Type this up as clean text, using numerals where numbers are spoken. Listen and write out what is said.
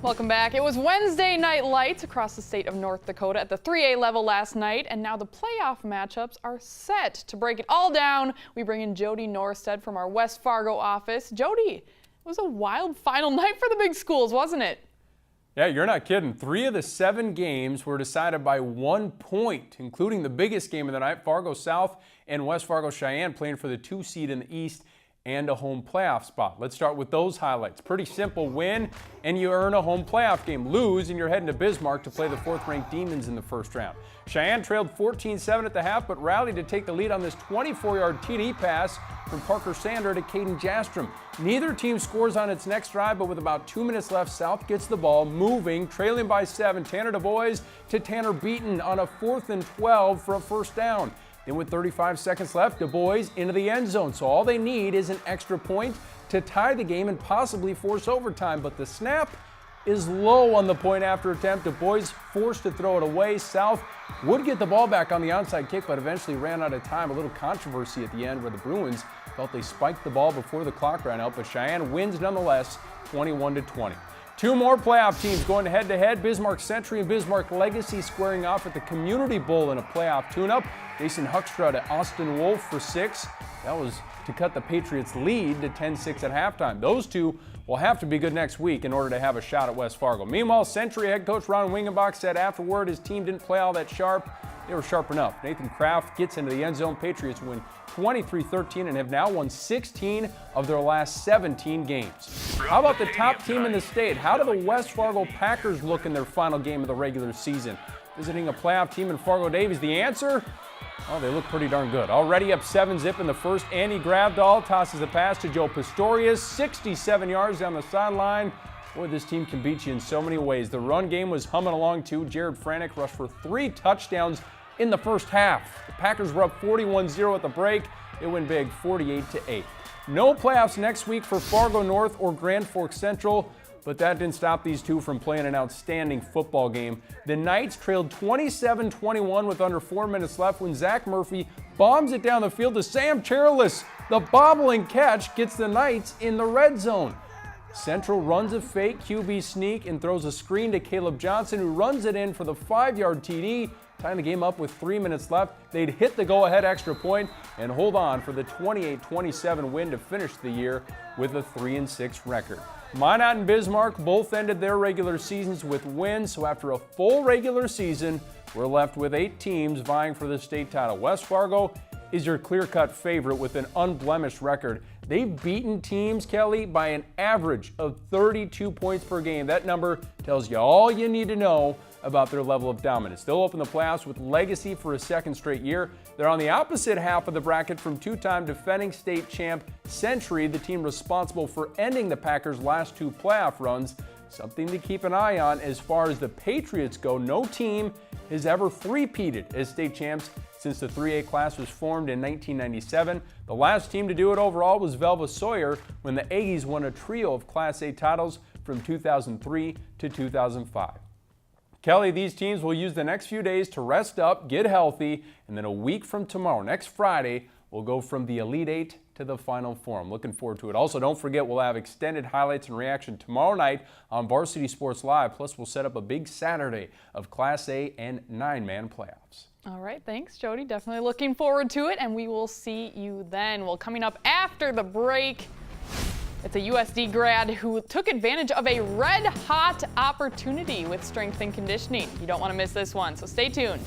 Welcome back. It was Wednesday night lights across the state of North Dakota at the 3A level last night, and now the playoff matchups are set. To break it all down, we bring in Jody Norstedt from our West Fargo office. Jody, it was a wild final night for the big schools, wasn't it? Yeah, you're not kidding. 3 of the 7 games were decided by 1 point, including the biggest game of the night, Fargo South and West Fargo Cheyenne playing for the 2 seed in the East and a home playoff spot. Let's start with those highlights. Pretty simple: win and you earn a home playoff game. Lose and you're heading to Bismarck to play the 4th-ranked Demons in the first round. Cheyenne trailed 14-7 at the half, but rallied to take the lead on this 24-yard TD pass from Parker Sander to Caden Jastrom. Neither team scores on its next drive, but with about 2 minutes left, South gets the ball moving, trailing by 7. Tanner Davies to Tanner Beaton on a 4th and 12 for a first down. Then with 35 seconds left, Davies into the end zone. So all they need is an extra point to tie the game and possibly force overtime. But the snap is low on the point after attempt. Davies forced to throw it away. South would get the ball back on the onside kick, but eventually ran out of time. A little controversy at the end where the Bruins felt they spiked the ball before the clock ran out, but Cheyenne wins nonetheless, 21-20. 2 more playoff teams going head-to-head. Bismarck Century and Bismarck Legacy squaring off at the Community Bowl in a playoff tune-up. Jason Huckstra to Austin Wolf for 6. That was to cut the Patriots' lead to 10-6 at halftime. Those two will have to be good next week in order to have a shot at West Fargo. Meanwhile, Century head coach Ron Wingenbach said afterward his team didn't play all that sharp. They were sharp enough. Nathan Kraft gets into the end zone. Patriots win 23-13 and have now won 16 of their last 17 games. How about the top team in the state? How do the West Fargo Packers look in their final game of the regular season? Visiting a playoff team in Fargo Davies, the answer? Oh, they look pretty darn good. Already up 7-zip in the first. Andy Gravdahl tosses the pass to Joe Pistorius, 67 yards down the sideline. Boy, this team can beat you in so many ways. The run game was humming along too. Jared Franick rushed for 3 touchdowns in the first half. The Packers were up 41-0 at the break. They win big, 48-8. No playoffs next week for Fargo North or Grand Forks Central, but that didn't stop these two from playing an outstanding football game. The Knights trailed 27-21 with under 4 minutes left when Zach Murphy bombs it down the field to Sam Charles. The bobbling catch gets the Knights in the red zone. Central runs a fake QB sneak and throws a screen to Caleb Johnson, who runs it in for the 5-yard TD, tying the game up with 3 minutes left. They'd hit the go-ahead extra point and hold on for the 28-27 win to finish the year with a 3-6 record. Minot and Bismarck both ended their regular seasons with wins, so after a full regular season, we're left with 8 teams vying for the state title. West Fargo is your clear-cut favorite with an unblemished record. They've beaten teams, Kelly, by an average of 32 points per game. That number tells you all you need to know about their level of dominance. They'll open the playoffs with Legacy for a 2nd straight year. They're on the opposite half of the bracket from 2-time defending state champ Century, the team responsible for ending the Packers' last 2 playoff runs. Something to keep an eye on as far as the Patriots go. No team has ever three-peated as state champs since the 3A class was formed in 1997. The last team to do it overall was Velva Sawyer when the Aggies won a trio of Class A titles from 2003 to 2005. Kelly, these teams will use the next few days to rest up, get healthy, and then a week from tomorrow, next Friday, we'll go from the Elite 8 to the Final Four. I'm looking forward to it. Also, don't forget, we'll have extended highlights and reaction tomorrow night on Varsity Sports Live. Plus, we'll set up a big Saturday of Class A and 9-man playoffs. All right, thanks, Jody. Definitely looking forward to it, and we will see you then. Well, coming up after the break, it's a USD grad who took advantage of a red-hot opportunity with strength and conditioning. You don't want to miss this one, so stay tuned.